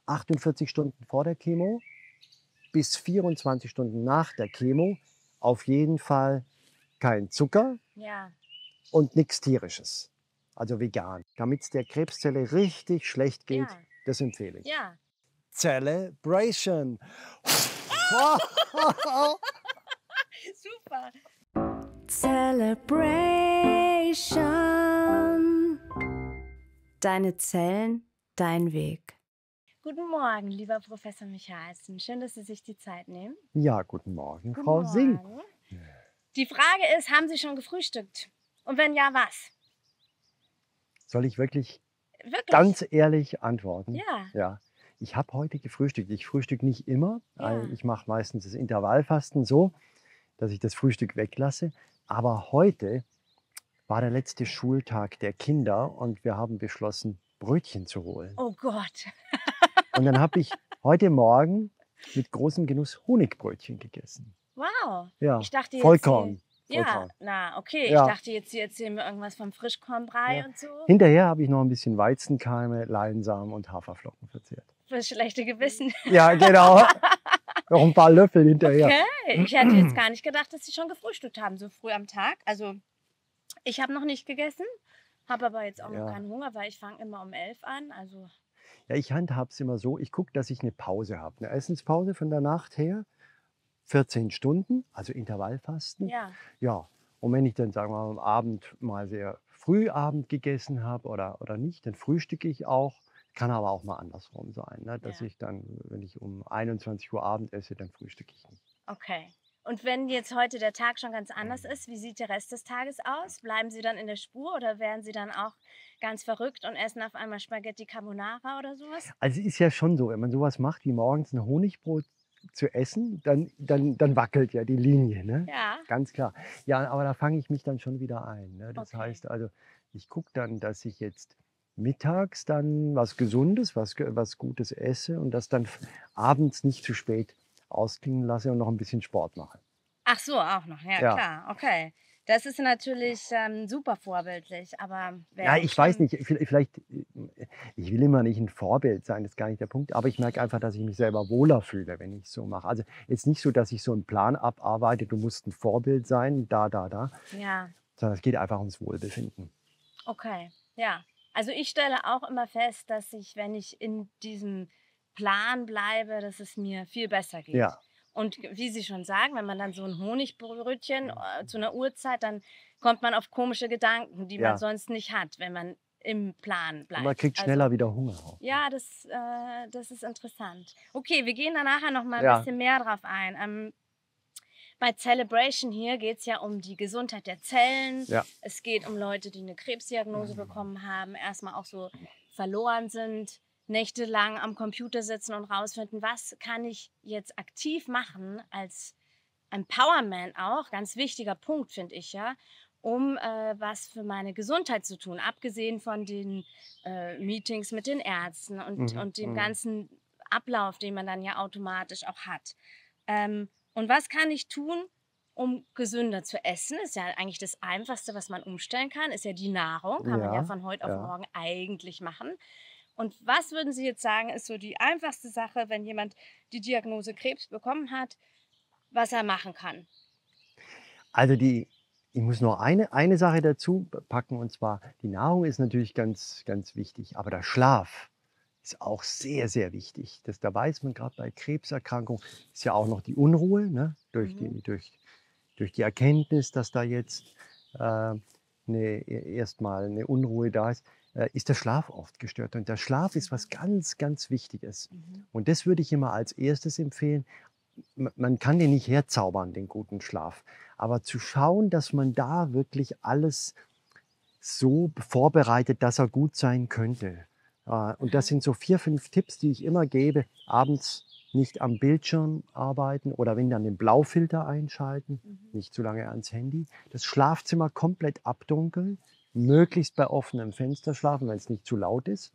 48 Stunden vor der Chemo bis 24 Stunden nach der Chemo auf jeden Fall kein Zucker Ja. und nichts Tierisches, also vegan. Damit es der Krebszelle richtig schlecht geht, Ja. das empfehle ich. Ja. Celebration! Super. Celebration. Deine Zellen, dein Weg. Guten Morgen, lieber Professor Michalsen. Schön, dass Sie sich die Zeit nehmen. Ja, guten Morgen, Guten Frau Singh. Morgen. Die Frage ist, haben Sie schon gefrühstückt? Und wenn ja, was? Soll ich wirklich Wirklich? ehrlich antworten? Ja. Ja. Ich habe heute gefrühstückt. Ich frühstücke nicht immer. Ja. Ich mache meistens das Intervallfasten so, dass ich das Frühstück weglasse. Aber heute war der letzte Schultag der Kinder und wir haben beschlossen, Brötchen zu holen. Oh Gott. Und dann habe ich heute Morgen mit großem Genuss Honigbrötchen gegessen. Wow. Ja, Ich dachte jetzt, Vollkorn. Ja, Vollkorn. na, okay. Ja. Ich dachte jetzt, Sie erzählen mir irgendwas vom Frischkornbrei Ja. und so. Hinterher habe ich noch ein bisschen Weizenkeime, Leinsamen und Haferflocken verzehrt. Fürs schlechte Gewissen. Ja, genau. Noch ein paar Löffel hinterher. Okay. Ich hätte jetzt gar nicht gedacht, dass Sie schon gefrühstückt haben, so früh am Tag. Also, ich habe noch nicht gegessen, habe aber jetzt auch noch Ja. keinen Hunger, weil ich fange immer um 11 an. Also, Ja, ich handhabe es immer so, ich gucke, dass ich eine Pause habe. Eine Essenspause von der Nacht her, 14 Stunden, also Intervallfasten. ja. Ja, und wenn ich dann, sagen wir mal, am Abend mal sehr früh Abend gegessen habe oder nicht, dann frühstücke ich auch. Kann aber auch mal andersrum sein, ne? Dass Ja. ich dann, wenn ich um 21 Uhr Abend esse, dann frühstücke ich nicht. Okay. Und wenn jetzt heute der Tag schon ganz anders ist, wie sieht der Rest des Tages aus? Bleiben Sie dann in der Spur oder werden Sie dann auch ganz verrückt und essen auf einmal Spaghetti Carbonara oder sowas? Also es ist ja schon so, wenn man sowas macht wie morgens ein Honigbrot zu essen, dann wackelt ja die Linie, ne? Ja. Ganz klar. Ja, aber da fange ich mich dann schon wieder ein, ne? Das Okay. heißt also, ich gucke dann, dass ich jetzt mittags dann was Gesundes, was Gutes esse und das dann abends nicht zu spät ausklingen lasse und noch ein bisschen Sport mache. Ach so, auch noch. Ja, Ja. klar. Okay. Das ist natürlich super vorbildlich, aber Ja, wäre ich weiß schon- nicht, vielleicht, ich will immer nicht ein Vorbild sein, das ist gar nicht der Punkt, aber ich merke einfach, dass ich mich selber wohler fühle, wenn ich es so mache. Also jetzt nicht so, dass ich so einen Plan abarbeite, du musst ein Vorbild sein, da, Ja, sondern es geht einfach ums Wohlbefinden. okay. Ja. Also ich stelle auch immer fest, dass ich, wenn ich in diesem Plan bleibe, dass es mir viel besser geht. Ja, Und wie Sie schon sagen, wenn man dann so ein Honigbrötchen zu einer Uhrzeit, dann kommt man auf komische Gedanken, die man Ja. sonst nicht hat, wenn man im Plan und bleibt. man kriegt schneller wieder Hunger auch. Ja, das ist interessant. Okay, wir gehen da nachher noch mal ein Ja. bisschen mehr drauf ein. Bei Celebration hier geht es ja um die Gesundheit der Zellen. Ja. Es geht um Leute, die eine Krebsdiagnose bekommen haben, erstmal auch so verloren sind, nächtelang am Computer sitzen und rausfinden, was kann ich jetzt aktiv machen als Empowerment auch, ganz wichtiger Punkt, finde ich ja, um was für meine Gesundheit zu tun, abgesehen von den Meetings mit den Ärzten und dem ganzen Ablauf, den man dann ja automatisch auch hat. Und was kann ich tun, um gesünder zu essen? Ist ja eigentlich das Einfachste, was man umstellen kann, ist ja die Nahrung, kann man ja Ja, von heute auf ja. morgen eigentlich machen. Und was würden Sie jetzt sagen, ist so die einfachste Sache, wenn jemand die Diagnose Krebs bekommen hat, was er machen kann? Also ich muss noch eine Sache dazu packen, und zwar die Nahrung ist natürlich ganz, ganz wichtig, aber der Schlaf ist auch sehr, sehr wichtig. Da weiß man gerade bei Krebserkrankungen, ist ja auch noch die Unruhe, ne? durch die Erkenntnis, dass da jetzt erstmal eine Unruhe da ist der Schlaf oft gestört. Und der Schlaf ist was ganz, ganz Wichtiges. Und das würde ich immer als erstes empfehlen. Man kann den nicht herzaubern, den guten Schlaf. Aber zu schauen, dass man da wirklich alles so vorbereitet, dass er gut sein könnte. Und das sind so 4, 5 Tipps, die ich immer gebe. Abends nicht am Bildschirm arbeiten oder wenn dann den Blaufilter einschalten, nicht zu lange ans Handy. Das Schlafzimmer komplett abdunkeln, möglichst bei offenem Fenster schlafen, wenn es nicht zu laut ist.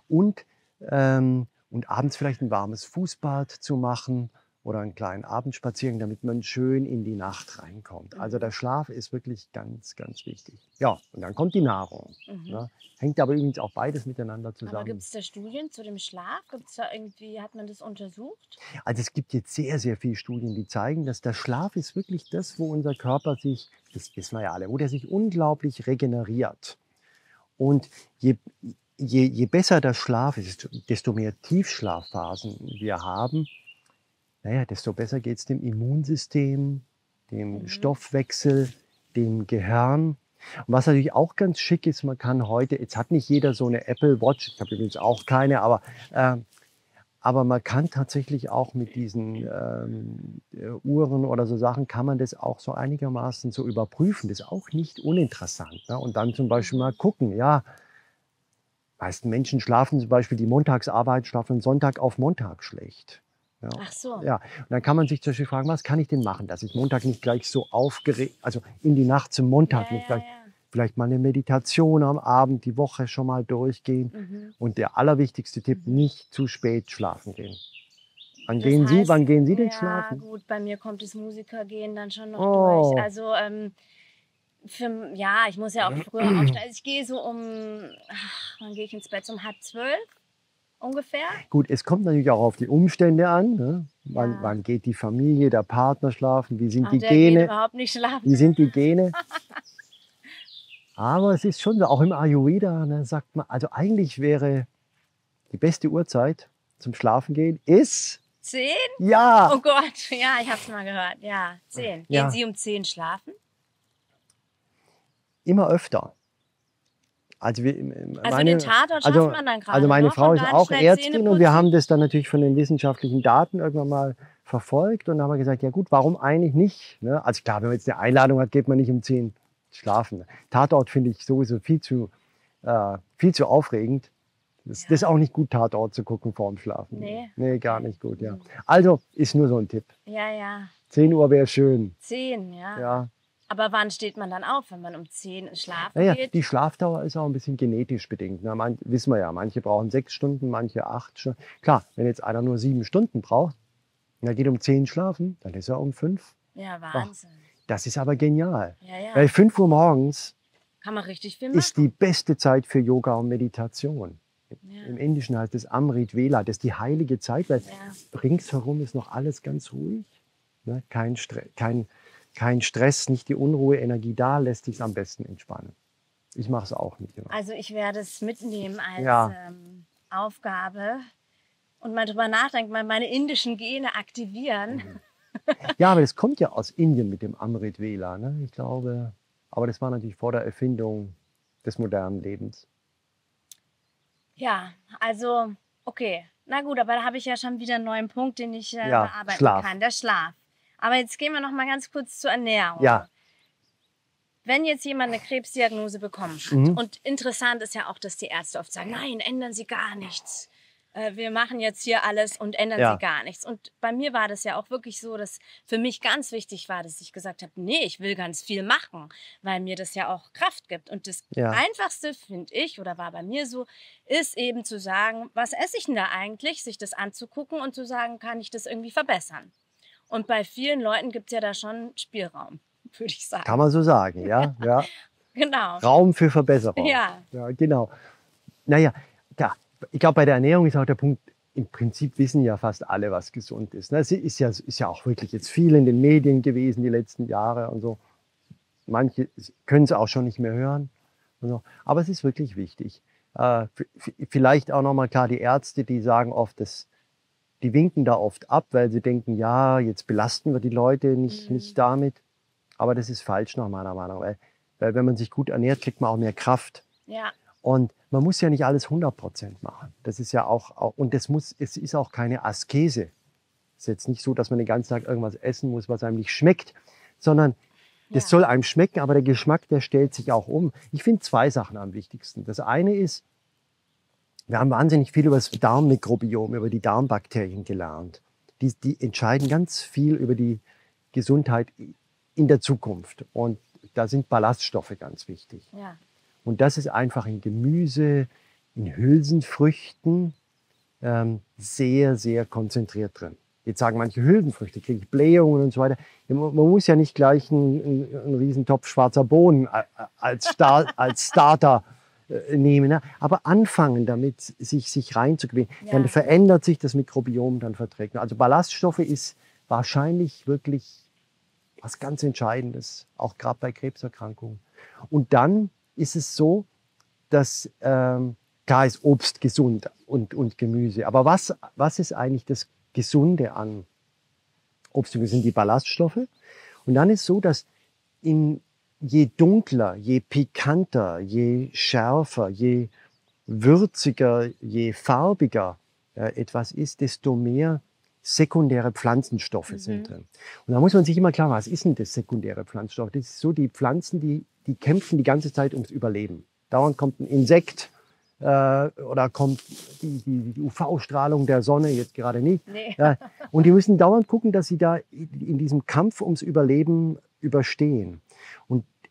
Und abends vielleicht ein warmes Fußbad zu machen oder einen kleinen Abendspaziergang, damit man schön in die Nacht reinkommt. Also der Schlaf ist wirklich ganz, ganz wichtig. Ja, und dann kommt die Nahrung. Ne? Hängt aber übrigens auch beides miteinander Aber zusammen. gibt es da Studien zu dem Schlaf? Gibt's da irgendwie, hat man das untersucht? Also es gibt jetzt sehr, sehr viele Studien, die zeigen, dass der Schlaf ist wirklich das, wo unser Körper sich, das wissen wir ja alle, wo der sich unglaublich regeneriert. Und je besser der Schlaf ist, desto mehr Tiefschlafphasen wir haben, naja, desto besser geht es dem Immunsystem, dem Stoffwechsel, dem Gehirn. Und was natürlich auch ganz schick ist, man kann heute, jetzt hat nicht jeder so eine Apple Watch, ich habe übrigens auch keine, aber man kann tatsächlich auch mit diesen Uhren oder so Sachen, kann man das auch so einigermaßen so überprüfen. Das ist auch nicht uninteressant. Ne? Und dann zum Beispiel mal gucken, ja, die meisten Menschen schlafen zum Beispiel die Montagsarbeit, schlafen Sonntag auf Montag schlecht. Ja. Ach so. Ja, und dann kann man sich zum Beispiel fragen, was kann ich denn machen, dass ich Montag nicht gleich so aufgeregt, also in die Nacht zum Montag nicht gleich, vielleicht mal eine Meditation am Abend, die Woche schon mal durchgehen. Und der allerwichtigste Tipp, nicht zu spät schlafen gehen. Wann gehen Sie denn schlafen? Ja gut, bei mir kommt das Musikergehen dann schon noch Oh. durch. Also ich muss ja auch früher aufstehen. Also ich gehe so wann gehe ich ins Bett? Um 11:30 ungefähr. Gut, es kommt natürlich auch auf die Umstände an. Ne? Wann geht die Familie, der Partner schlafen? Wie sind die der Gene? geht überhaupt nicht schlafen. Wie sind die Gene? Aber es ist schon so, auch im Ayurveda, ne, sagt man, also eigentlich wäre die beste Uhrzeit zum Schlafen gehen ist 10? Ja. Oh Gott, ja, ich habe es mal gehört. Ja, 10. Ja. Gehen Sie um 10 schlafen? Immer öfter. Also, Den Tatort schafft man dann gerade also meine noch Frau und ist dann auch schnell Ärztin Zähne und wir putzen. haben das dann natürlich von den wissenschaftlichen Daten irgendwann mal verfolgt und haben wir gesagt, ja gut, warum eigentlich nicht? Ne? Also klar, wenn man jetzt eine Einladung hat, geht man nicht um 10 schlafen. Tatort finde ich sowieso viel zu aufregend. Das ist auch nicht gut, Tatort zu gucken vor dem Schlafen. Nee, gar nicht gut, ja. Also ist nur so ein Tipp. Ja. 10 Uhr wäre schön. 10, ja. Ja. Aber wann steht man dann auf, wenn man um 10 schlafen Naja, geht? die Schlafdauer ist auch ein bisschen genetisch bedingt. Ne? Wissen wir ja, manche brauchen 6 Stunden, manche 8 Stunden. Klar, wenn jetzt einer nur 7 Stunden braucht, und er geht um 10 schlafen, dann ist er um 5. Ja, Wahnsinn. Das ist aber genial. Ja. Weil 5 Uhr morgens Kann man richtig viel machen. ist die beste Zeit für Yoga und Meditation. Im Indischen heißt es Amrit Vela, das ist die heilige Zeit, weil ringsherum ist noch alles ganz ruhig. Ne? Kein Stress, nicht die Unruhe, Energie da, lässt sich am besten entspannen. Ich mache es auch nicht immer. Also ich werde es mitnehmen als Aufgabe und mal drüber nachdenken, mal meine indischen Gene aktivieren. Ja, aber das kommt ja aus Indien mit dem Amrit Vela. Ne? Ich glaube, aber das war natürlich vor der Erfindung des modernen Lebens. Ja, also okay. Na gut, aber da habe ich ja schon wieder einen neuen Punkt, den ich bearbeiten kann. Der Schlaf. Aber jetzt gehen wir noch mal ganz kurz zur Ernährung. Ja. Wenn jetzt jemand eine Krebsdiagnose bekommen hat, und interessant ist ja auch, dass die Ärzte oft sagen, nein, ändern Sie gar nichts. Wir machen jetzt hier alles und ändern Sie gar nichts. Und bei mir war das ja auch wirklich so, dass für mich ganz wichtig war, dass ich gesagt habe, nee, ich will ganz viel machen, weil mir das ja auch Kraft gibt. Und das Einfachste, finde ich, oder war bei mir so, ist eben zu sagen, was esse ich denn da eigentlich, sich das anzugucken und zu sagen, kann ich das irgendwie verbessern. Und bei vielen Leuten gibt es ja da schon Spielraum, würde ich sagen. Kann man so sagen, ja. Genau. Raum für Verbesserung. Ja, genau. Naja, klar. Ich glaube, bei der Ernährung ist auch der Punkt, im Prinzip wissen ja fast alle, was gesund ist. Es ist ja auch wirklich jetzt viel in den Medien gewesen die letzten Jahre und so. Manche können es auch schon nicht mehr hören. Und so. Aber es ist wirklich wichtig. Vielleicht auch nochmal klar, die Ärzte, die sagen oft, die winken da oft ab, weil sie denken, ja, jetzt belasten wir die Leute nicht damit. Aber das ist falsch nach meiner Meinung. Weil wenn man sich gut ernährt, kriegt man auch mehr Kraft. Ja. Und man muss ja nicht alles 100% machen. Das ist ja und es ist auch keine Askese. Es ist jetzt nicht so, dass man den ganzen Tag irgendwas essen muss, was einem nicht schmeckt, sondern das soll einem schmecken, aber der Geschmack, der stellt sich auch um. Ich finde 2 Sachen am wichtigsten. Das eine ist, wir haben wahnsinnig viel über das Darmmikrobiom, über die Darmbakterien gelernt. Die entscheiden ganz viel über die Gesundheit in der Zukunft. Und da sind Ballaststoffe ganz wichtig. Ja. Und das ist einfach in Gemüse, in Hülsenfrüchten sehr, sehr konzentriert drin. Jetzt sagen manche Hülsenfrüchte, kriege ich Blähungen und so weiter. Man muss ja nicht gleich einen Riesentopf schwarzer Bohnen als Starter nehmen. Ne? Aber anfangen damit, sich reinzugewöhnen. Ja. Dann verändert sich das Mikrobiom, dann verträgt man. Also Ballaststoffe ist wahrscheinlich wirklich was ganz Entscheidendes, auch gerade bei Krebserkrankungen. Und dann ist es so, dass klar ist Obst gesund und Gemüse. Aber was ist eigentlich das Gesunde an Obst und Gemüse? Sind die Ballaststoffe. Und dann ist es so, dass je dunkler, je pikanter, je schärfer, je würziger, je farbiger etwas ist, desto mehr sekundäre Pflanzenstoffe sind drin. Und da muss man sich immer klar machen, was ist denn das sekundäre Pflanzenstoff? Das ist so, die Pflanzen, die kämpfen die ganze Zeit ums Überleben. Dauernd kommt ein Insekt oder kommt die UV-Strahlung der Sonne, jetzt gerade nicht. Nee. Und die müssen dauernd gucken, dass sie da in diesem Kampf ums Überleben überstehen.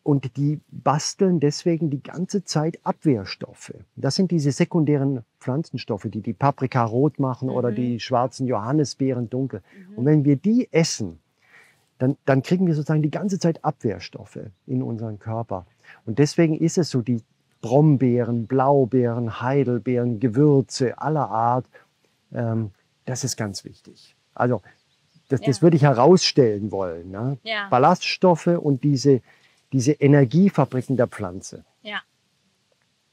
Und die basteln deswegen die ganze Zeit Abwehrstoffe. Das sind diese sekundären Pflanzenstoffe, die Paprika rot machen oder die schwarzen Johannisbeeren dunkel. Und wenn wir die essen, dann kriegen wir sozusagen die ganze Zeit Abwehrstoffe in unseren Körper. Und deswegen ist es so, die Brombeeren, Blaubeeren, Heidelbeeren, Gewürze aller Art, das ist ganz wichtig. Also das würde ich herausstellen wollen. Ne? Ja. Ballaststoffe und diese Energiefabriken der Pflanze. Ja.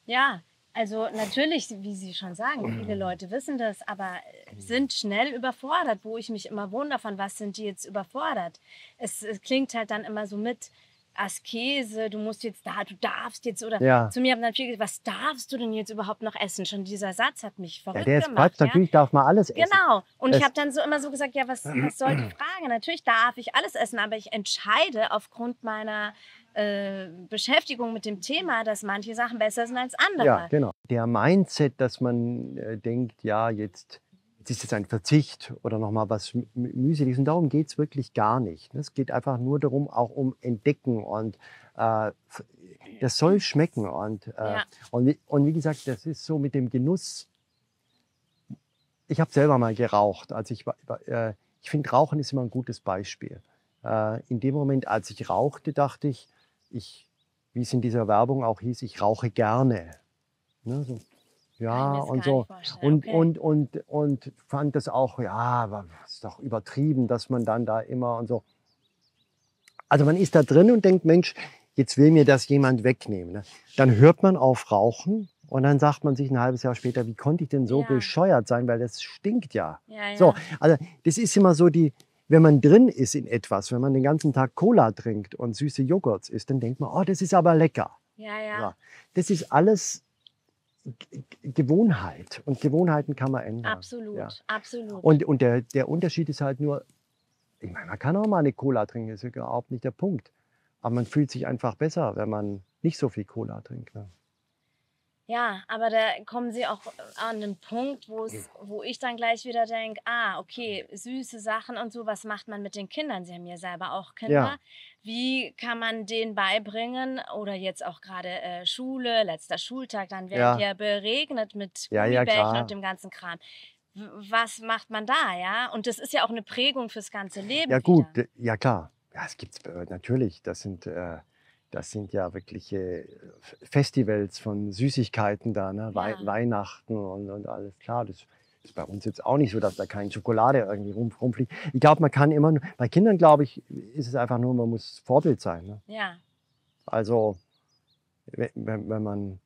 Ja, also natürlich, wie Sie schon sagen, viele Leute wissen das, aber sind schnell überfordert, wo ich mich immer wundere, von was sind die jetzt überfordert. Es klingt halt dann immer so mit Askese, du musst jetzt du darfst jetzt, oder zu mir haben dann viele gesagt, was darfst du denn jetzt überhaupt noch essen? Schon dieser Satz hat mich verrückt der ist gemacht. Quatsch, natürlich darf man alles essen. Genau. Und ich habe dann immer so gesagt, ja, was soll die Frage? Natürlich darf ich alles essen, aber ich entscheide aufgrund meiner Beschäftigung mit dem Thema, dass manche Sachen besser sind als andere. Ja, genau. Der Mindset, dass man denkt, ja, jetzt ist es ein Verzicht oder nochmal was Mühseliges. Und darum geht es wirklich gar nicht. Es geht einfach nur darum, auch um Entdecken. Und das soll schmecken. Und wie gesagt, das ist so mit dem Genuss. Ich habe selber mal geraucht. Ich finde, Rauchen ist immer ein gutes Beispiel. In dem Moment, als ich rauchte, dachte ich, wie es in dieser Werbung auch hieß, ich rauche gerne. Ne, so. Ja, und so. Und fand das auch, ja, das ist doch übertrieben, dass man dann da immer und so. Also man ist da drin und denkt, Mensch, jetzt will mir das jemand wegnehmen. Ne? Dann hört man auf Rauchen und dann sagt man sich ein halbes Jahr später, wie konnte ich denn so bescheuert sein, weil das stinkt ja. So, also das ist immer so wenn man drin ist in etwas, wenn man den ganzen Tag Cola trinkt und süße Joghurts isst, dann denkt man, oh, das ist aber lecker. Ja. Das ist alles Gewohnheit und Gewohnheiten kann man ändern. Absolut, absolut. Und der Unterschied ist halt nur, ich meine, man kann auch mal eine Cola trinken, das ist überhaupt nicht der Punkt. Aber man fühlt sich einfach besser, wenn man nicht so viel Cola trinkt. Ne? Ja, aber da kommen Sie auch an den Punkt, wo ich dann gleich wieder denke, okay, süße Sachen und so, was macht man mit den Kindern? Sie haben ja selber auch Kinder. Ja. Wie kann man denen beibringen, oder jetzt auch gerade Schule, letzter Schultag, dann werdet ihr beregnet mit Gummibärchen und dem ganzen Kram. Was macht man da, ja? Und das ist ja auch eine Prägung fürs ganze Leben. Ja gut, wieder. ja klar. Ja, es gibt natürlich. Das sind ja wirkliche Festivals von Süßigkeiten da, ne? Weihnachten und alles klar. Das ist bei uns jetzt auch nicht so, dass da keine Schokolade irgendwie rumfliegt. Ich glaube, man kann immer, bei Kindern glaube ich, ist es einfach nur, man muss Vorbild sein. Ne? Ja. Also, wenn man,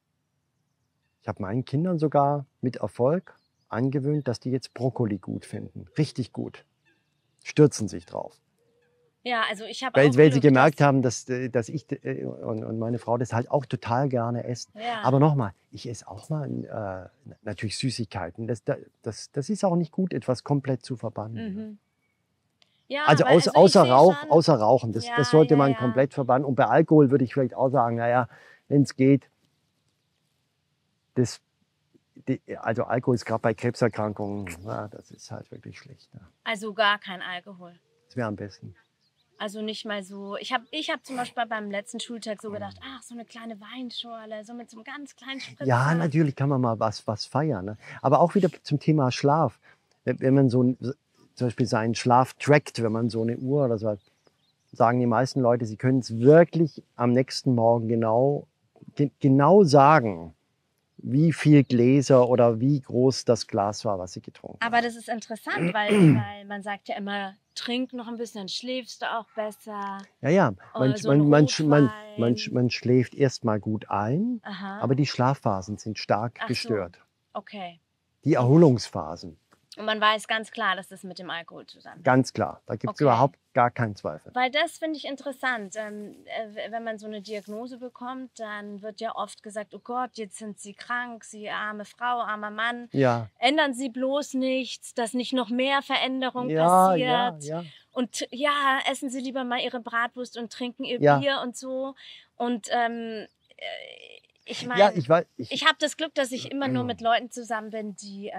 ich habe meinen Kindern sogar mit Erfolg angewöhnt, dass die jetzt Brokkoli gut finden. Richtig gut. Stürzen sich drauf. Ja, also ich habe Weil sie gemerkt haben, dass ich und meine Frau das halt auch total gerne essen. Ja. Aber nochmal, ich esse auch mal natürlich Süßigkeiten. Das ist auch nicht gut, etwas komplett zu verbannen. Ja, also außer Rauchen, das sollte man ja. komplett verbannen. Und bei Alkohol würde ich vielleicht auch sagen, naja, wenn es geht, also Alkohol ist gerade bei Krebserkrankungen, das ist halt wirklich schlecht. Ne? Also gar kein Alkohol. Das wäre am besten. Also nicht mal so. Ich hab zum Beispiel beim letzten Schultag so gedacht, so eine kleine Weinschorle, so mit so einem ganz kleinen Spritzer. Ja, natürlich kann man mal was feiern. Ne? Aber auch wieder zum Thema Schlaf. Wenn man zum Beispiel seinen Schlaf trackt, wenn man so eine Uhr oder so hat, sagen die meisten Leute, sie können es wirklich am nächsten Morgen genau sagen, wie viel Gläser oder wie groß das Glas war, was sie getrunken haben. Aber das ist interessant, weil man sagt ja immer, trink noch ein bisschen, dann schläfst du auch besser. Ja, Oder so ein Rotwein. man schläft erstmal gut ein, Aha. aber die Schlafphasen sind stark Ach so. gestört. Okay. Die Erholungsphasen, Und man weiß ganz klar, dass das mit dem Alkohol zusammenhängt. ganz klar, da gibt es Okay. überhaupt gar keinen Zweifel. Weil das finde ich interessant. Wenn man so eine Diagnose bekommt, dann wird ja oft gesagt, oh Gott, jetzt sind Sie krank, Sie arme Frau, armer Mann. Ja, Ändern Sie bloß nichts, dass nicht noch mehr Veränderung ja, passiert. ja. Und ja, essen Sie lieber mal Ihre Bratwurst und trinken Ihr Ja. Bier und so. Und ich Ja, meine, ich weiß, ich habe das Glück, dass ich immer nur mit Leuten zusammen bin, die,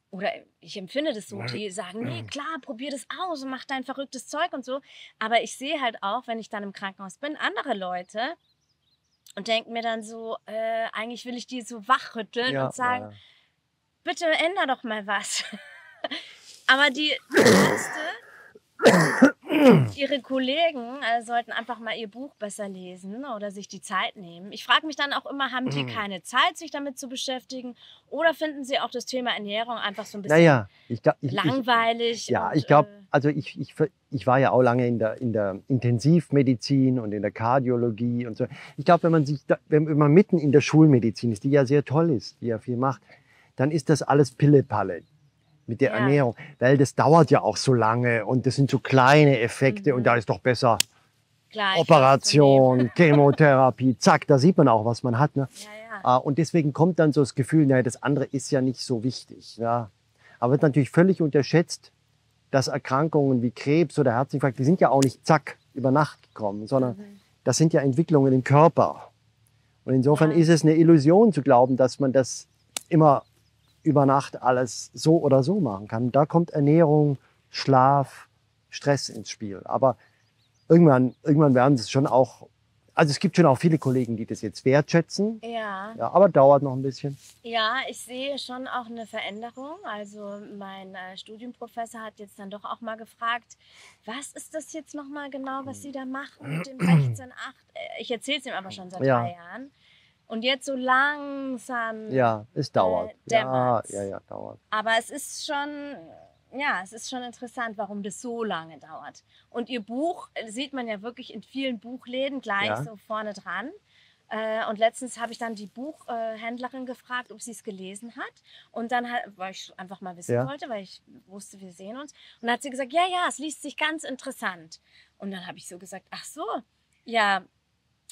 oder ich empfinde das so, die sagen, nee, klar, probier das aus und mach dein verrücktes Zeug und so. Aber ich sehe halt auch, wenn ich dann im Krankenhaus bin, andere Leute und denke mir dann so, eigentlich will ich die so wachrütteln ja, und sagen, ja. bitte änder doch mal was. Aber die Ärzte, ihre Kollegen sollten einfach mal ihr Buch besser lesen oder sich die Zeit nehmen. Ich frage mich dann auch immer, haben die keine Zeit, sich damit zu beschäftigen? Oder finden sie auch das Thema Ernährung einfach so ein bisschen Naja, langweilig? ja, und, ich glaube, also ich war ja auch lange in der Intensivmedizin und in der Kardiologie und so. Ich glaube, wenn man mitten in der Schulmedizin ist, die ja sehr toll ist, die ja viel macht, dann ist das alles Pille-Palle mit der Ja. Ernährung, weil das dauert ja auch so lange und das sind so kleine Effekte und da ist doch besser gleich Operation, Chemotherapie, zack, da sieht man auch, was man hat. Ne? Ja. Und deswegen kommt dann so das Gefühl, naja, das andere ist ja nicht so wichtig. Ja. Aber wird natürlich völlig unterschätzt, dass Erkrankungen wie Krebs oder Herzinfarkt, die sind ja auch nicht zack über Nacht gekommen, sondern das sind ja Entwicklungen im Körper. Und insofern Ja. ist es eine Illusion zu glauben, dass man das immer über Nacht alles so oder so machen kann. Da kommt Ernährung, Schlaf, Stress ins Spiel. Aber irgendwann werden es schon auch, also es gibt schon auch viele Kollegen, die das jetzt wertschätzen. Ja. Ja, aber dauert noch ein bisschen. Ja, ich sehe schon auch eine Veränderung. Also mein Studienprofessor hat jetzt dann doch auch mal gefragt, was ist das jetzt nochmal genau, was Sie da machen mit dem 16,8? Ich erzähle es ihm aber schon seit Ja. 3 Jahren. Und jetzt so langsam, Ja, es dauert. dämmert's. Ja, dauert. aber es ist schon interessant, warum das so lange dauert. Und Ihr Buch sieht man ja wirklich in vielen Buchläden gleich Ja. so vorne dran. Und letztens habe ich dann die Buchhändlerin gefragt, ob sie es gelesen hat. Und dann, weil ich einfach mal wissen Ja. wollte, weil ich wusste, wir sehen uns. Und dann hat sie gesagt, ja, es liest sich ganz interessant. Und dann habe ich so gesagt, ach so, ja,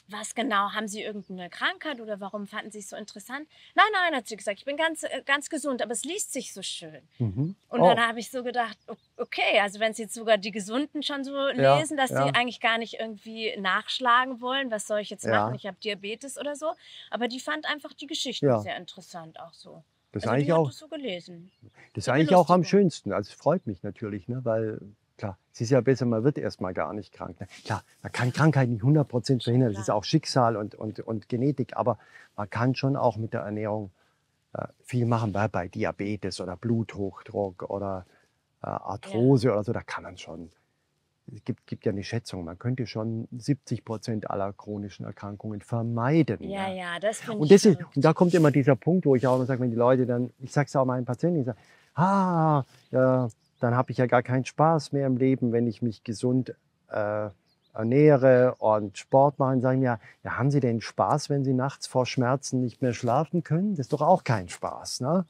was genau, haben Sie irgendeine Krankheit oder warum fanden Sie es so interessant? Nein, hat sie gesagt, ich bin ganz gesund, aber es liest sich so schön. Mhm. Und dann habe ich so gedacht, okay, also wenn es jetzt sogar die Gesunden schon so Ja, lesen, dass ja. die eigentlich gar nicht irgendwie nachschlagen wollen, was soll ich jetzt Ja. machen, ich habe Diabetes oder so. Aber die fand einfach die Geschichten Ja. sehr interessant auch so. Das ist Also die eigentlich hat auch, das so gelesen. das ist so eigentlich auch am Belustigung. schönsten. Also es freut mich natürlich, ne? Weil klar, es ist ja besser, man wird erstmal gar nicht krank. Ne? Klar, man kann Krankheit nicht 100% verhindern. Das ist Klar. auch Schicksal und Genetik. Aber man kann schon auch mit der Ernährung viel machen, weil bei Diabetes oder Bluthochdruck oder Arthrose oder so, da kann man schon. Es gibt ja eine Schätzung, man könnte schon 70% aller chronischen Erkrankungen vermeiden. Ja, das finde Und, ich das ist, verrückt. und da kommt immer dieser Punkt, wo ich auch immer sage, wenn die Leute dann, ich sage es auch meinen Patienten, ich sage, ja, dann habe ich ja gar keinen Spaß mehr im Leben, wenn ich mich gesund ernähre und Sport mache. Sagen mir, ja, haben Sie denn Spaß, wenn Sie nachts vor Schmerzen nicht mehr schlafen können? Das ist doch auch kein Spaß, ne?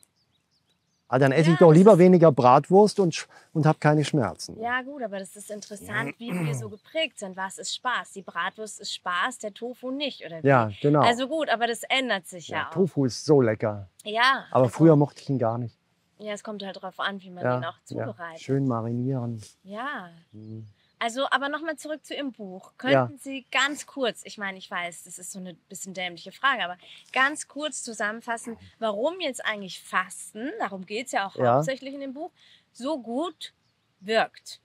Also dann esse Ja, ich doch das lieber ist- weniger Bratwurst und habe keine Schmerzen. Ja gut, aber das ist interessant, wie wir so geprägt sind. Was ist Spaß? Die Bratwurst ist Spaß, der Tofu nicht, oder wie? Ja, genau. Also gut, aber das ändert sich ja, Ja, auch. Tofu ist so lecker. Ja, Aber also, früher mochte ich ihn gar nicht. Ja, es kommt halt drauf an, wie man Ja, ihn auch zubereitet. schön marinieren. Ja. Mhm. Also, aber nochmal zurück zu Ihrem Buch. Ja. Könnten Sie ganz kurz, ich meine, ich weiß, das ist so eine bisschen dämliche Frage, aber ganz kurz zusammenfassen, warum jetzt eigentlich Fasten, darum geht es ja auch Ja. hauptsächlich in dem Buch, so gut wirkt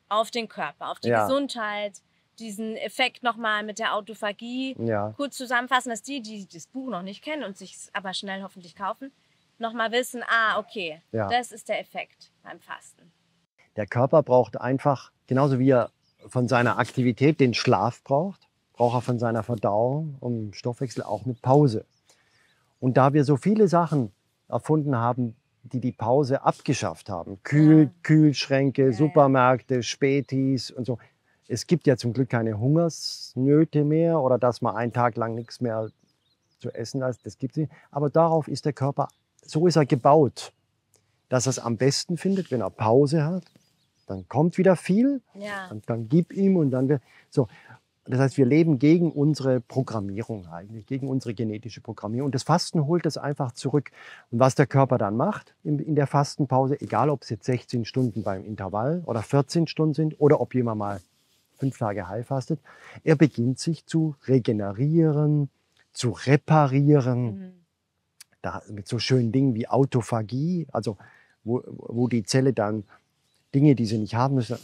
auf den Körper, auf die Ja. Gesundheit, diesen Effekt nochmal mit der Autophagie. Ja. Kurz zusammenfassen, dass die das Buch noch nicht kennen und sich aber schnell hoffentlich kaufen, nochmal wissen, okay, Ja. das ist der Effekt beim Fasten. Der Körper braucht einfach, genauso wie er von seiner Aktivität den Schlaf braucht, braucht er von seiner Verdauung und Stoffwechsel auch eine Pause. Und da wir so viele Sachen erfunden haben, die die Pause abgeschafft haben, Kühlschränke, Supermärkte, Spätis und so. Es gibt ja zum Glück keine Hungersnöte mehr oder dass man einen Tag lang nichts mehr zu essen hat, das gibt es nicht. Aber darauf ist der Körper, so ist er gebaut, dass er es am besten findet, wenn er Pause hat. Dann kommt wieder viel, und dann gib ihm und dann wird so. Das heißt, wir leben gegen unsere Programmierung eigentlich, gegen unsere genetische Programmierung. Und das Fasten holt das einfach zurück. Und was der Körper dann macht in der Fastenpause, egal ob es jetzt 16 Stunden beim Intervall oder 14 Stunden sind oder ob jemand mal 5 Tage heilfastet, er beginnt sich zu regenerieren, zu reparieren. Da, mit so schönen Dingen wie Autophagie, also wo die Zelle dann Dinge, die sie nicht haben müssen,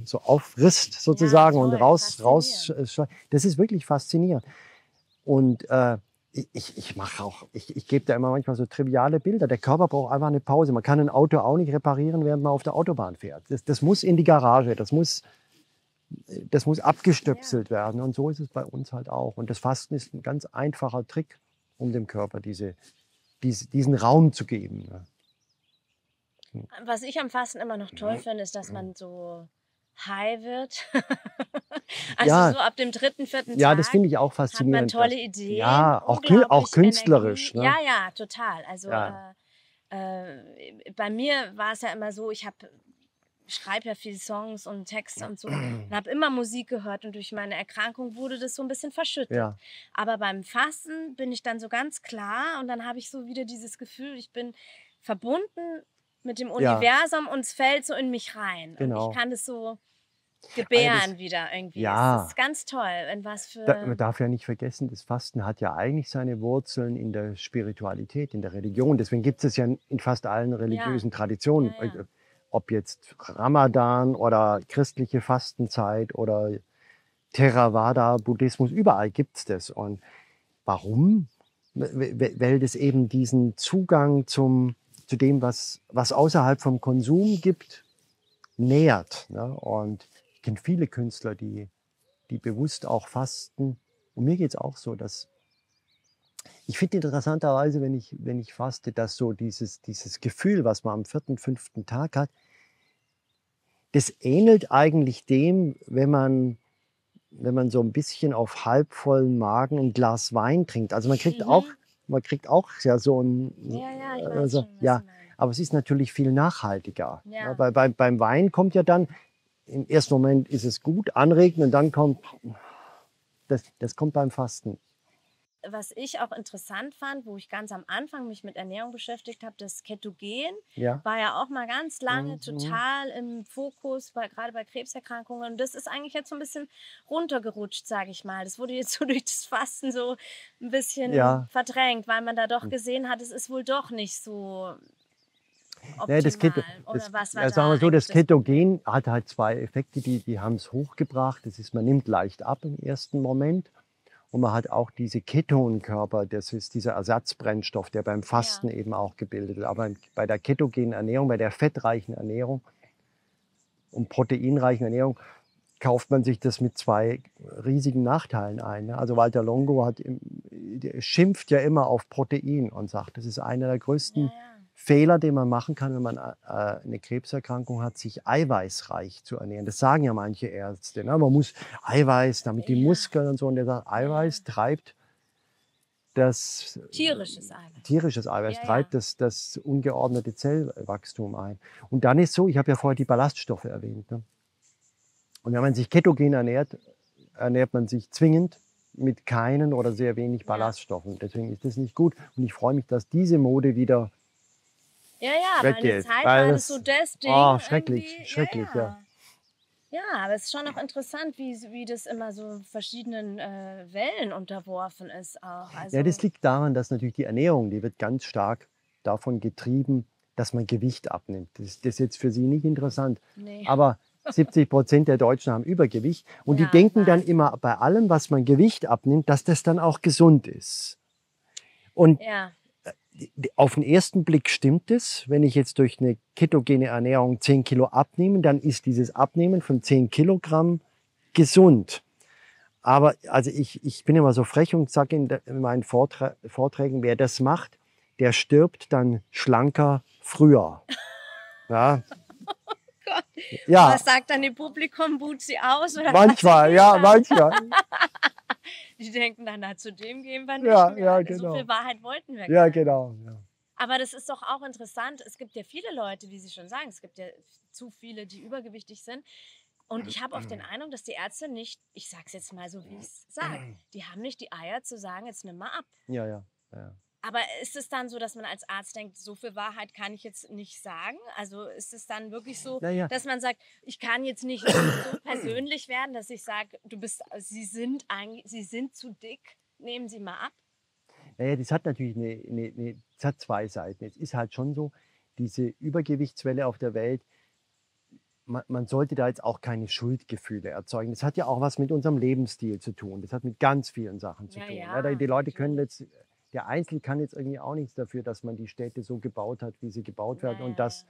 so auffrisst sozusagen und raus. Das ist wirklich faszinierend. Und ich gebe da immer manchmal so triviale Bilder. Der Körper braucht einfach eine Pause. Man kann ein Auto auch nicht reparieren, während man auf der Autobahn fährt. Das muss in die Garage, das muss abgestöpselt werden. Und so ist es bei uns halt auch. Und das Fasten ist ein ganz einfacher Trick, um dem Körper diesen Raum zu geben. Was ich am Fasten immer noch toll finde, ist, dass man so high wird. Also so ab dem 3., 4. Tag. Ja, das finde ich auch faszinierend. Hat man tolle Ideen. Ja, auch künstlerisch. Ne? Ja, total. Also bei mir war es ja immer so, ich schreibe ja viele Songs und Texte und so und habe immer Musik gehört und durch meine Erkrankung wurde das so ein bisschen verschüttet. Ja. Aber beim Fasten bin ich dann so ganz klar und dann habe ich so wieder dieses Gefühl, ich bin verbunden mit dem Universum und es fällt so in mich rein. Genau. Und ich kann das so gebären wieder irgendwie. Ja. Das ist ganz toll. Man darf ja nicht vergessen, das Fasten hat ja eigentlich seine Wurzeln in der Spiritualität, in der Religion. Deswegen gibt es ja in fast allen religiösen Traditionen. Ja. Ob jetzt Ramadan oder christliche Fastenzeit oder Theravada, Buddhismus, überall gibt es das. Und warum? Weil das eben diesen Zugang zu dem, was außerhalb vom Konsum gibt, nährt. Ne? Und ich kenne viele Künstler, die bewusst auch fasten. Und mir geht es auch so, dass ich finde interessanterweise, wenn ich faste, dass so dieses Gefühl, was man am 4., 5. Tag hat, das ähnelt eigentlich dem, wenn man so ein bisschen auf halbvollen Magen ein Glas Wein trinkt. Also man kriegt auch ja so ein... Ja, ich weiß schon, aber es ist natürlich viel nachhaltiger. Ja. Beim Wein kommt ja dann, im ersten Moment ist es gut, anregend und dann kommt... Das kommt beim Fasten. Was ich auch interessant fand, wo ich ganz am Anfang mich mit Ernährung beschäftigt habe, das Ketogen war ja auch mal ganz lange total im Fokus, gerade bei Krebserkrankungen. Und das ist eigentlich jetzt so ein bisschen runtergerutscht, sage ich mal. Das wurde jetzt so durch das Fasten so ein bisschen verdrängt, weil man da doch gesehen hat, es ist wohl doch nicht so optimal. Sagen wir so, das Ketogen hat halt 2 Effekte, die haben es hochgebracht. Das ist, man nimmt leicht ab im ersten Moment. Und man hat auch diese Ketonkörper, das ist dieser Ersatzbrennstoff, der beim Fasten eben auch gebildet wird. Aber bei der ketogenen Ernährung, bei der fettreichen Ernährung und proteinreichen Ernährung, kauft man sich das mit 2 riesigen Nachteilen ein. Also Walter Longo schimpft ja immer auf Protein und sagt, das ist einer der größten Fehler, den man machen kann, wenn man eine Krebserkrankung hat, sich eiweißreich zu ernähren. Das sagen ja manche Ärzte. Ne? Man muss Eiweiß, damit die Muskeln und so. Und der sagt, Eiweiß treibt das... Tierisches Eiweiß treibt das ungeordnete Zellwachstum ein. Und dann ist so, ich habe ja vorher die Ballaststoffe erwähnt. Ne? Und wenn man sich ketogen ernährt man sich zwingend mit keinen oder sehr wenig Ballaststoffen. Deswegen ist das nicht gut. Und ich freue mich, dass diese Mode wieder weil eine Zeit war das so das Ding. Oh, schrecklich, ja. Ja, aber es ist schon auch interessant, wie das immer so verschiedenen Wellen unterworfen ist auch. Also ja, das liegt daran, dass natürlich die Ernährung, die wird ganz stark davon getrieben, dass man Gewicht abnimmt. Das ist jetzt für Sie nicht interessant. Nee. Aber 70% der Deutschen haben Übergewicht und die denken dann immer bei allem, was man Gewicht abnimmt, dass das dann auch gesund ist. Und Auf den ersten Blick stimmt es. Wenn ich jetzt durch eine ketogene Ernährung 10 Kilo abnehme, dann ist dieses Abnehmen von 10 Kilogramm gesund. Aber also ich bin immer so frech und sage in meinen Vorträgen, wer das macht, der stirbt dann schlanker früher. Ja. Gott. Ja, Was sagt dann ihr Publikum? Buht sie aus? Oder manchmal, ja, manchmal. Die denken dann, na, zu dem gehen wir nicht Ja, mehr. ja, So genau. viel Wahrheit wollten wir Ja, gar nicht. genau. Ja. Aber das ist doch auch interessant. Es gibt ja viele Leute, wie Sie schon sagen, es gibt ja zu viele, die übergewichtig sind. Und ich habe oft den Eindruck, dass die Ärzte nicht, ich sage es jetzt mal so, wie ich es sage, die haben nicht die Eier zu sagen, jetzt nimm mal ab. Ja, ja, ja. Aber ist es dann so, dass man als Arzt denkt, so viel Wahrheit kann ich jetzt nicht sagen? Also ist es dann wirklich so, Naja. dass man sagt, ich kann jetzt nicht so persönlich werden, dass ich sage, Sie sind zu dick, nehmen Sie mal ab? Naja, das hat natürlich das hat zwei Seiten. Es ist halt schon so, diese Übergewichtswelle auf der Welt, man sollte da jetzt auch keine Schuldgefühle erzeugen. Das hat ja auch was mit unserem Lebensstil zu tun. Das hat mit ganz vielen Sachen zu Ja, tun. ja, Die Leute können natürlich. jetzt, der Einzelne kann jetzt irgendwie auch nichts dafür, dass man die Städte so gebaut hat, wie sie gebaut werden und dass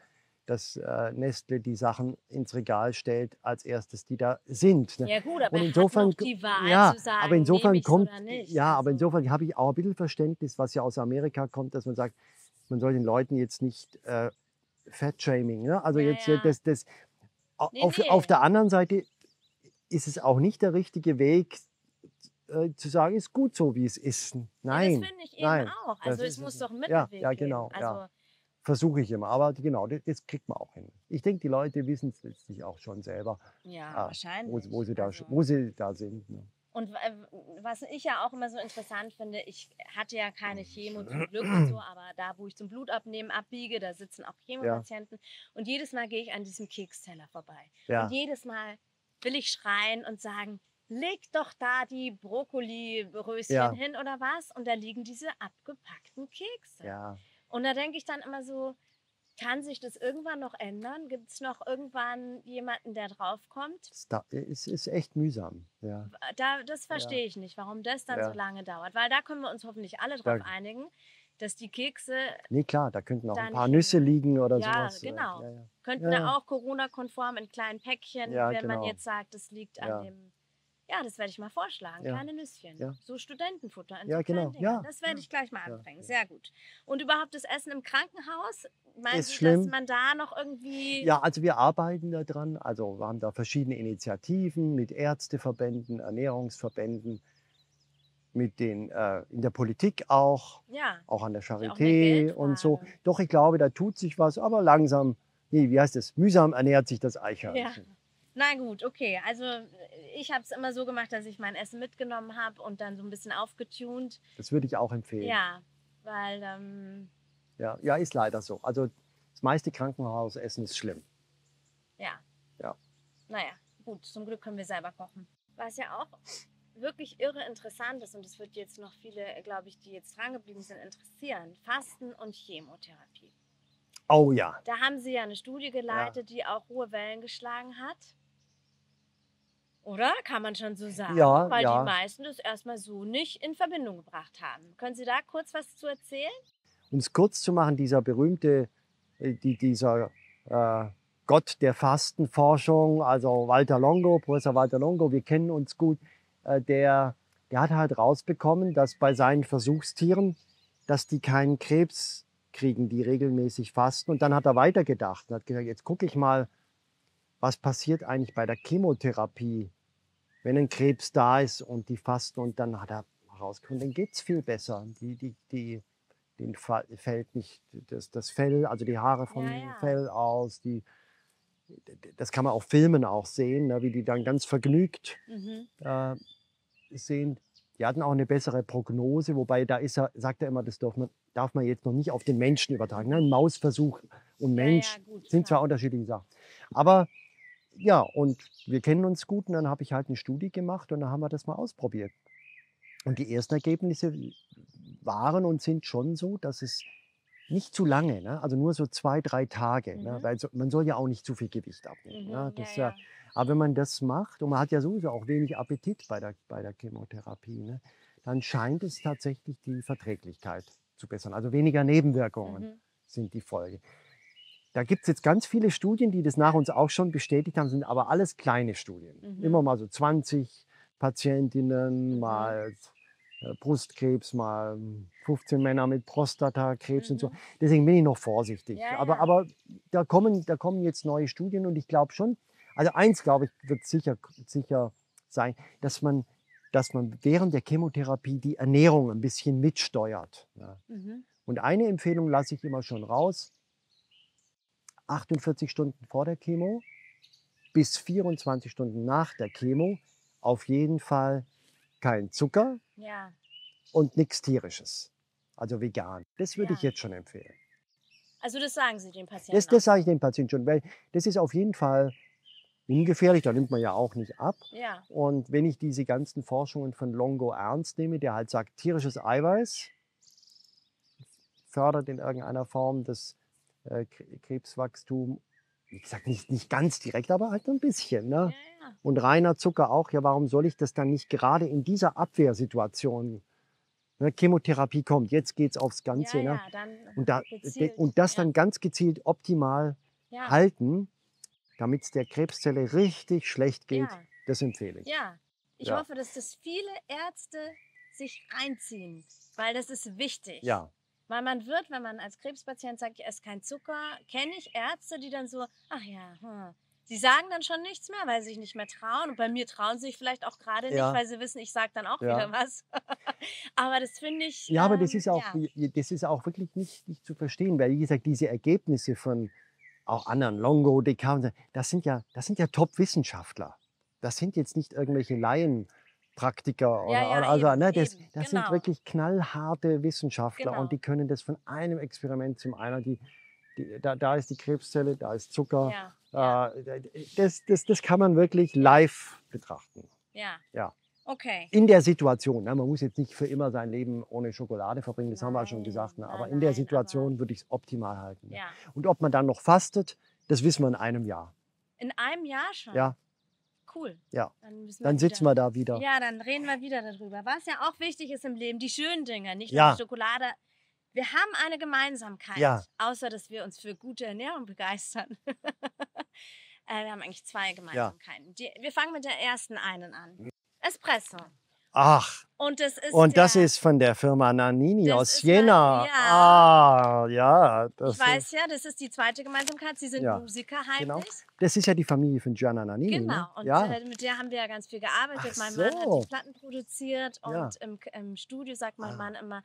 Nestle die Sachen ins Regal stellt als erstes, die da sind. Ne? Ja gut, aber Und er insofern, hat noch die Wahl ja, zu sagen, aber insofern nehme ich's kommt, oder nicht. ja, aber Also, insofern habe ich auch ein bisschen Verständnis, was ja aus Amerika kommt, dass man sagt, man soll den Leuten jetzt nicht Fat-Shaming, ne? Also Ja, jetzt ja. das Nee, auf nee. der anderen Seite ist es auch nicht der richtige Weg, zu sagen, ist gut so, wie es ist. Nein, Ja, das finde ich eben nein. auch. das Also es ist muss es doch einen nicht. Ja, Mittelweg ja, geben. genau. Also Ja. Versuche ich immer. Aber genau, das kriegt man auch hin. Ich denke, die Leute wissen es letztlich auch schon selber, ja, wo wahrscheinlich. Also, wo sie da sind. Ne? und was ich ja auch immer so interessant finde, ich hatte ja keine Chemo zum Glück und so, aber da, wo ich zum Blutabnehmen abbiege, da sitzen auch Chemopatienten. Und jedes Mal gehe ich an diesem Keksteller vorbei. Ja. Und jedes Mal will ich schreien und sagen, leg doch da die Brokkoli-Röschen Ja. hin oder was? Und da liegen diese abgepackten Kekse. Ja. Und da denke ich dann immer so, kann sich das irgendwann noch ändern? Gibt es noch irgendwann jemanden, der draufkommt? Es ist echt mühsam. Ja. Das verstehe ich nicht, warum das dann Ja. so lange dauert. Weil da können wir uns hoffentlich alle drauf Da- einigen, dass die Kekse Nee, klar, da könnten auch Da ein paar nicht Nüsse hingehören. liegen oder Ja, sowas. genau. Ja, ja. könnten Ja, da ja. auch Corona-konform in kleinen Päckchen, Ja, wenn man genau. jetzt sagt, das liegt Ja. an dem. Ja, das werde ich mal vorschlagen. Ja. Kleine Nüsschen. Ja. So Studentenfutter in Ja, so kleinen genau. Dingern. Ja. Das werde ich gleich mal Ja. anbringen. Sehr gut. Und überhaupt das Essen im Krankenhaus? Meinen Ist Sie, schlimm. dass man da noch irgendwie. Ja, also wir arbeiten daran. Also wir haben da verschiedene Initiativen mit Ärzteverbänden, Ernährungsverbänden, mit den in der Politik auch an der Ist ja auch eine Charité und so. Geldfrage. Doch, ich glaube, da tut sich was, aber langsam, nee, wie heißt es, mühsam ernährt sich das Ja. Eichhörnchen. Na gut, okay. Also ich habe es immer so gemacht, dass ich mein Essen mitgenommen habe und dann so ein bisschen aufgetunt. Das würde ich auch empfehlen. Ja, weil Ja, ja, ist leider so. Also das meiste Krankenhausessen ist schlimm. ja. Ja. Naja, gut, zum Glück können wir selber kochen. Was ja auch wirklich irre interessant ist, und das wird jetzt noch viele, glaube ich, die jetzt drangeblieben sind, interessieren. Fasten und Chemotherapie. Oh ja. Da haben Sie ja eine Studie geleitet, die auch hohe Wellen geschlagen hat. Oder? Kann man schon so sagen. Ja, weil ja. die meisten das erstmal so nicht in Verbindung gebracht haben. Können Sie da kurz was zu erzählen? Um es kurz zu machen, dieser berühmte, dieser Gott der Fastenforschung, also Walter Longo, Professor Walter Longo, wir kennen uns gut, der hat halt rausbekommen, dass bei seinen Versuchstieren, dass die keinen Krebs kriegen, die regelmäßig fasten. Und dann hat er weitergedacht und hat gesagt, jetzt gucke ich mal, was passiert eigentlich bei der Chemotherapie, wenn ein Krebs da ist und die fasten. Und dann hat er herausgefunden, denen geht es viel besser. Denen fällt nicht das Fell, also die Haare vom Ja. Fell aus. Das kann man auf Filmen auch sehen, ne, wie die dann ganz vergnügt sehen. Die hatten auch eine bessere Prognose, wobei sagt er immer, das darf man jetzt noch nicht auf den Menschen übertragen. Ne? Ein Mausversuch und Mensch gut, sind klar. zwei unterschiedliche Sachen. Aber ja, und wir kennen uns gut und dann habe ich halt eine Studie gemacht und dann haben wir das mal ausprobiert. Und die ersten Ergebnisse waren und sind schon so, dass es nicht zu lange, ne? Also nur so 2, 3 Tage, ne? Weil man soll ja auch nicht zu viel Gewicht abnehmen. Ne? Aber wenn man das macht, und man hat ja sowieso auch wenig Appetit bei der Chemotherapie, ne? Dann scheint es tatsächlich die Verträglichkeit aufzubessern. Also weniger Nebenwirkungen sind die Folge. Da gibt es jetzt ganz viele Studien, die das nach uns auch schon bestätigt haben, sind aber alles kleine Studien. Immer mal so 20 Patientinnen, mal Brustkrebs, mal 15 Männer mit Prostatakrebs und so. Deswegen bin ich noch vorsichtig. Ja, aber da kommen jetzt neue Studien und ich glaube schon, also eins glaube ich, wird sicher sein, dass man während der Chemotherapie die Ernährung ein bisschen mitsteuert. Ja. Und eine Empfehlung lasse ich immer schon raus: 48 Stunden vor der Chemo bis 24 Stunden nach der Chemo auf jeden Fall kein Zucker Ja. und nichts Tierisches, also vegan. Das würde ich jetzt schon empfehlen. Also das sagen Sie den Patienten Das sage ich dem Patienten schon, weil das ist auf jeden Fall ungefährlich, da nimmt man ja auch nicht ab. Ja. Und wenn ich diese ganzen Forschungen von Longo ernst nehme, der halt sagt, tierisches Eiweiß fördert in irgendeiner Form das Krebswachstum, wie gesagt, nicht ganz direkt, aber halt ein bisschen. Ne? Ja. Und reiner Zucker auch. Ja, warum soll ich das dann nicht gerade in dieser Abwehrsituation? Ne, Chemotherapie kommt, jetzt geht es aufs Ganze. Ja, ne? dann Und das dann ganz gezielt optimal halten, damit es der Krebszelle richtig schlecht geht, das empfehle ich. Ja, ich hoffe, dass das viele Ärzte sich reinziehen, weil das ist wichtig. Ja. Weil man wird, wenn man als Krebspatient sagt, ich esse keinen Zucker, kenne ich Ärzte, die dann so, ach ja, sie sagen dann schon nichts mehr, weil sie sich nicht mehr trauen. Und bei mir trauen sie sich vielleicht auch gerade nicht, weil sie wissen, ich sage dann auch wieder was. Aber das finde ich... Ja, aber das ist auch wirklich nicht zu verstehen, weil, wie gesagt, diese Ergebnisse von auch anderen, Longo, Descartes, das sind ja Top-Wissenschaftler. Das sind jetzt nicht irgendwelche Laienpraktiker das sind wirklich knallharte Wissenschaftler und die können das von einem Experiment zum anderen, da ist die Krebszelle, da ist Zucker, das kann man wirklich live betrachten. Ja. Okay. In der Situation, ne? Man muss jetzt nicht für immer sein Leben ohne Schokolade verbringen, das haben wir schon gesagt, ne? Aber in der Situation würde ich es optimal halten. Ne? Ja. Und ob man dann noch fastet, das wissen wir in einem Jahr. In einem Jahr schon? Ja. Cool. Ja. Dann sitzen wir da wieder. Ja, dann reden wir wieder darüber. Was ja auch wichtig ist im Leben, die schönen Dinge, nicht nur die Schokolade. Wir haben eine Gemeinsamkeit, außer dass wir uns für gute Ernährung begeistern. Wir haben eigentlich zwei Gemeinsamkeiten. Wir fangen mit der ersten einen an. Espresso. Ach, und das ist von der Firma Nannini aus Siena. Ich weiß ja, das ist die zweite Gemeinsamkeit. Sie sind Musiker heimlich. Genau. Das ist ja die Familie von Gianna Nannini. Genau, ne? und mit der haben wir ja ganz viel gearbeitet. Mein Mann hat die Platten produziert und im Studio sagt mein Mann immer,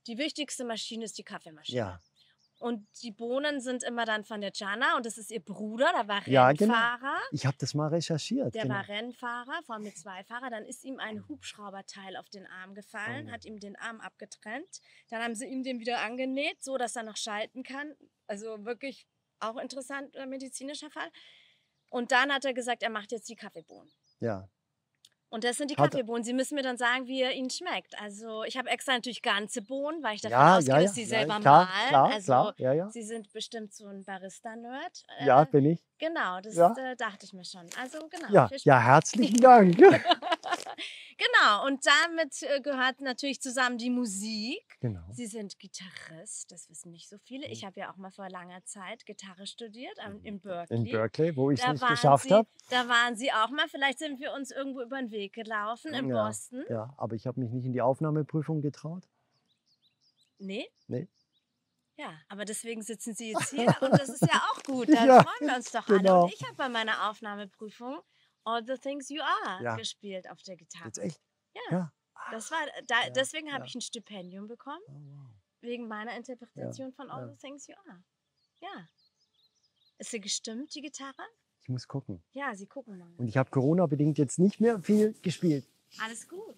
die wichtigste Maschine ist die Kaffeemaschine. Ja. Und die Bohnen sind immer dann von der Gianna und das ist ihr Bruder, der war Ja, Rennfahrer. genau. Ich habe das mal recherchiert. Der war Rennfahrer, Formel-2-Fahrer. Dann ist ihm ein Hubschrauberteil auf den Arm gefallen, hat ihm den Arm abgetrennt. Dann haben sie ihm den wieder angenäht, so dass er noch schalten kann. Also wirklich auch interessant, medizinischer Fall. Und dann hat er gesagt, er macht jetzt die Kaffeebohnen. Ja. Und das sind die Kaffeebohnen. Sie müssen mir dann sagen, wie er ihnen schmeckt. Also ich habe extra natürlich ganze Bohnen, weil ich davon ausgehe, dass sie selber malen. Klar. Sie sind bestimmt so ein Barista-Nerd. Ja, bin ich. Genau, das dachte ich mir schon. Also genau. Ja, herzlichen Dank. Genau, und damit gehört natürlich zusammen die Musik. Genau. Sie sind Gitarrist, das wissen nicht so viele. Ich habe ja auch mal vor langer Zeit Gitarre studiert in Berkeley. In Berkeley, wo ich es nicht geschafft habe. Da waren Sie auch mal. Vielleicht sind wir uns irgendwo über den Weg gelaufen in Boston. Ja, aber ich habe mich nicht in die Aufnahmeprüfung getraut. Nee? Nee. Ja, aber deswegen sitzen Sie jetzt hier und das ist ja auch gut. Da freuen wir uns doch alle. Und ich habe bei meiner Aufnahmeprüfung All the Things You Are gespielt auf der Gitarre. Jetzt echt? Ja. Das war, deswegen habe ich ein Stipendium bekommen, wegen meiner Interpretation von All the Things You Are. Ja. Ist sie gestimmt, die Gitarre? Ich muss gucken. Ja, Sie gucken mal. Und ich habe Corona-bedingt jetzt nicht mehr viel gespielt. Alles gut.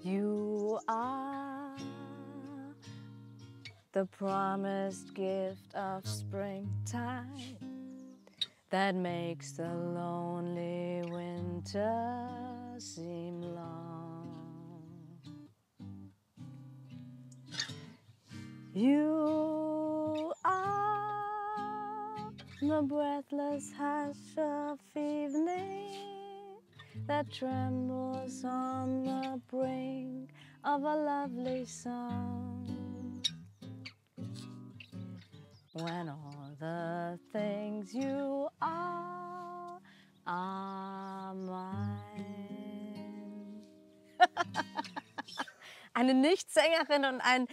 You are the promised gift of springtime that makes the lonely winter seem long. You are the breathless hush of evening that trembles on the brink of a lovely song. When all the things you are mine. Eine Nichtsängerin und ein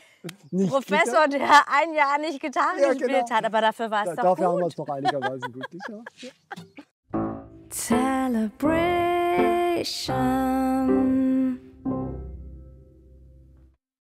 Professor, der ein Jahr nicht Gitarre gespielt hat, aber dafür war es doch Dafür haben wir gut. es doch einigermaßen gut geschafft. Ja. Celebration.